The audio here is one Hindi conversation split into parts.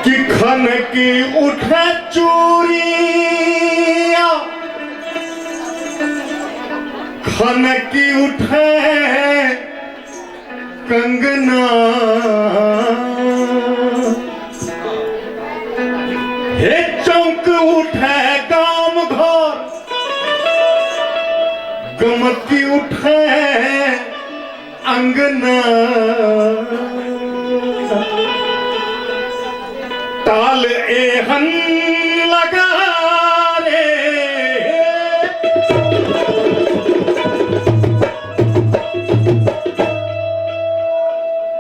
कि खन की उठे चूरिया खन की उठे कंगना हे चौक उठे काम घर गमकी उठे अंगना ताल एहन लगा रे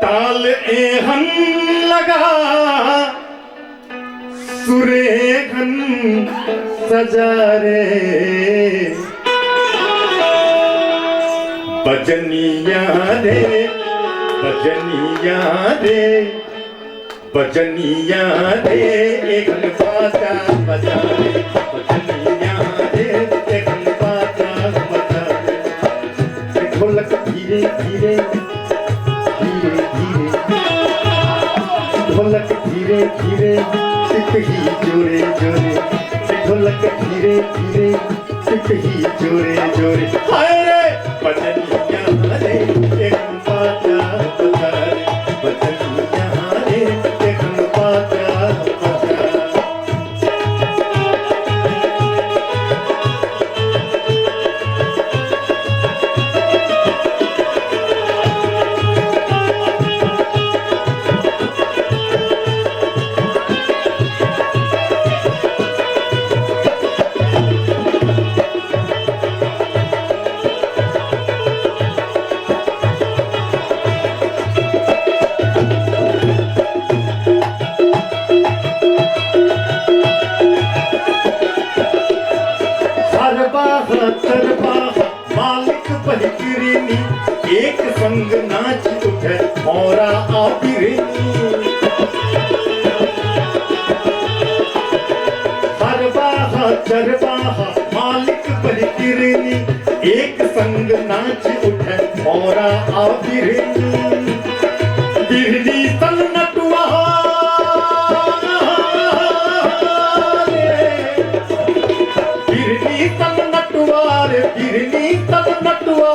ताल एहन लगा सुरेखन सजा रे बजनिया रे बजनिया रे बजनिया रे एक बाजा बजा रे बजनिया रे एक बाजा बजा रे ढोलक धीरे धीरे धीरे धीरे ढोलक धीरे धीरे सिपही जोरे जोरे ढोलक धीरे धीरे सिपही जोरे जोरे हाय रे बजनिया रे एक बाजा बजा रे बजनिया रे एक बाजा बजा मालिक बहकिरनी एक संग नाच उठे मोरा आबिरनी हर बाहा चरबाहा मालिक बहकिरनी एक संग नाच उठे मोरा आबिरनी बिरनी सन नटुआ बिरनी सन नटुआर बिरनी सब नटुआ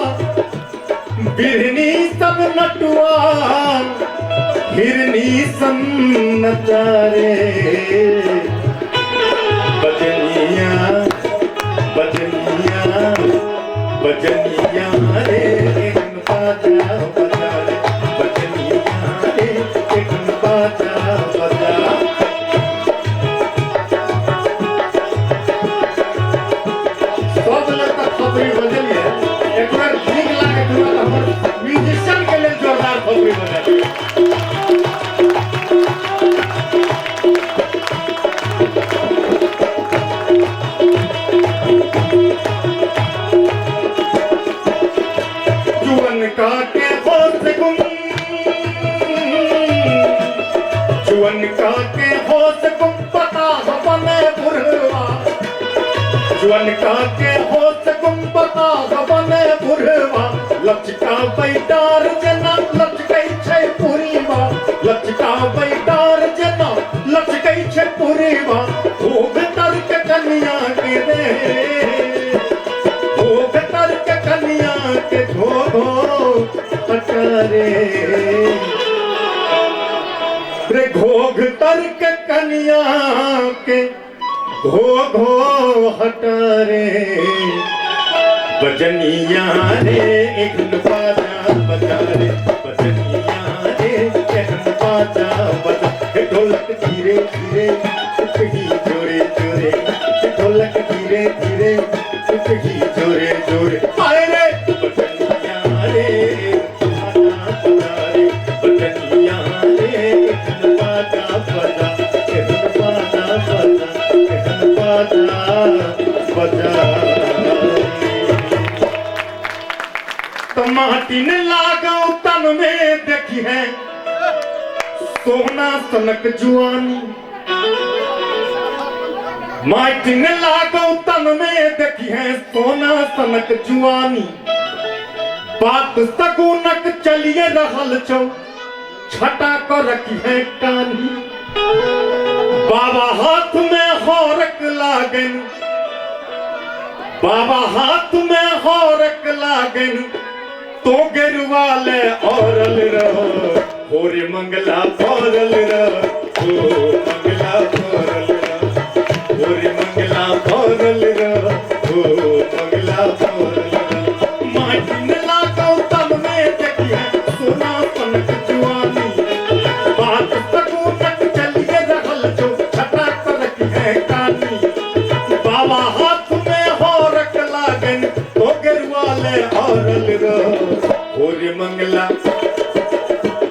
बिरनी सब नटुआ हिरनी सन नचारे बजनिया बजनिया बजनिया रे एक बाजा बजा रे बजनिया रे एक बाजा बजा खबरी बदलिए एक बार ठीक लागे तो हमर म्यूजिशियन के लिए जोरदार खबरी बदलिए जुवन का के होश गुम जुवन का के होश गुम पता बने बुढ़वा जुवन का के होश गुम पता बने बुढ़वा लचका बैटार जना लचकै छै पुरीवा लचका बैटार जना लचकै छै पुरीवा भोग तर्क कन्या के रे भोग तर्क कन्या के घोघो हटरे रे घोघ तर्क कन्या के घो घो हटरे बजनिया रे एक बाजा बजा रे बजनिया रे एक बाजा बजा ढोलक धीरे धीरे सिपही जोरे जोरे ढोलक धीरे धीरे सिपही जोरे जोरे हाय रे बजनिया रे बजा रे बजनिया रे एक बाजा बजा एक बाजा बजा तो माटी ने लागो तन में देखी है सोना सनक जुआनी माटी ने लागो तन में देखी है सोना सनक जुआनी बात सगुनक चलिए रहल छौ छटा को रखी है कानी हाथ में हौरक लागन, बाबा हाथ में हौरक लागन, तो गेरुवाले औरल रहो, होरी मंगला पौरल रहो, हो मंगला पौरल रहो, होरी मंगला पौरल रहो, हो मंगला पौरल रहो। माटी ने लागो तब में देखिए सोना पनक जुआनी, बात सगुनक चलिए रहल जो छटा करक है कानी। बाबा हाथ में हौरक लागन, तो गेरुवाले औरल रहो, होरी मंगला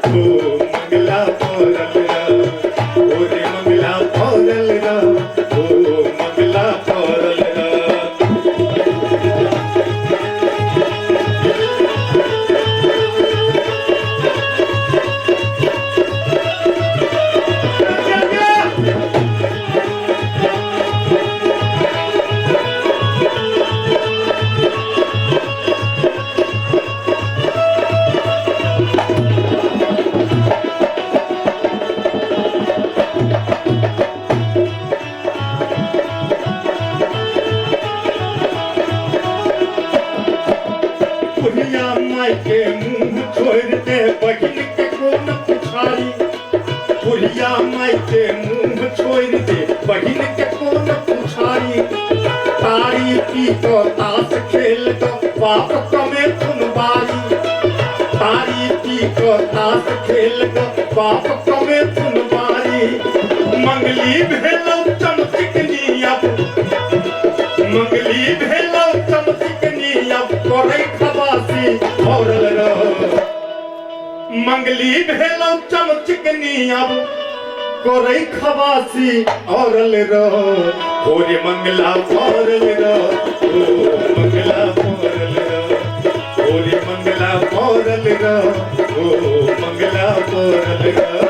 हो मंगला पौरल रहो, होरी मंगला पौरल रहो, हो मंगला पौरल रहो। बुढ़िया माई के मुंह छोड़ दे बहिन के कोन पुछारी, बुढ़िया माई के मुंह छोड़ दे बहिन के कोन पुछारी। तारी पी तो ताश खेल तो बाप कमे सुनबारी, तारी पी तो ताश खेल तो बाप कमे सुनबारी। मंगली भेलो चमचिकनी अब, मंगली भेलो चमचिकनी अब, कोरे खबासी औरल रहो। मंगली भेलो चमचिकनी अब, कोरे खबासी औरल रहो, होरी मंगला पौरल रहो, हो मंगला पौरल रहो, होरी मंगला पौरल रहो, हो मंगला पौरल रहो।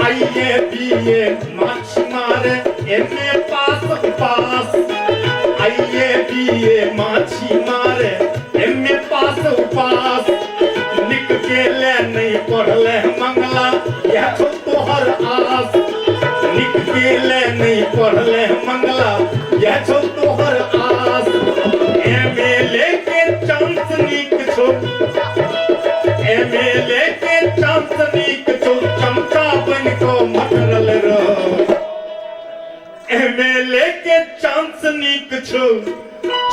आइए पिए माछ मारे एमे पास उपास, आइए पिए माछी मारे एमे पास उपास। निक गेले नहीं पढ़ले मंगला यह छो तोहर आस, निक गेले नहीं पढ़ले मंगला यह छो तोहर आस। एमएलए के चांस निक छो, एमएलए के चांस निक छो, चमचा बन को मटरल रहो। एमएलए के चांस निक छो,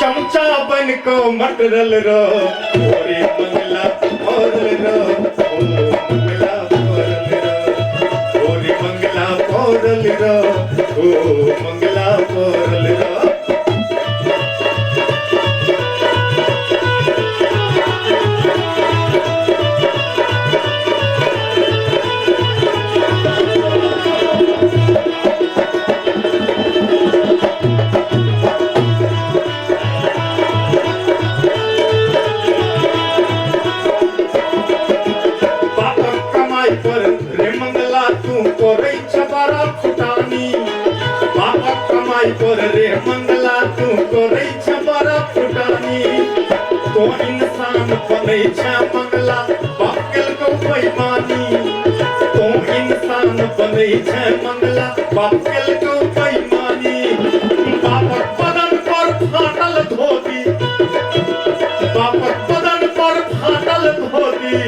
चमचा बन को मटरल रहो, होरी मंगला पौरल रहो, हो मंगला पौरल रहो, होरी मंगला पौरल रहो, हो मंगला पौरल रहो। पर रे मंगला तू कोरे छबारा फुटानी, बाबा कमाई पर रे मंगला तू कोरे छबारा फुटानी। तो इंसान बने छ मंगला बाकेल को बेईमानी, तो इंसान बने छ मंगला बाकेल को बेईमानी। बाबा बदन पर फाटल धोती, बाबा बदन पर फाटल धोती,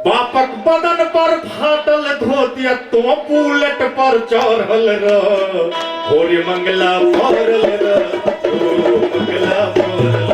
बापक बदन पर फाटल धोतिया तो बुलेट पर चढ़ल रह, होरी मंगला पौरल रह, हो मंगला पौरल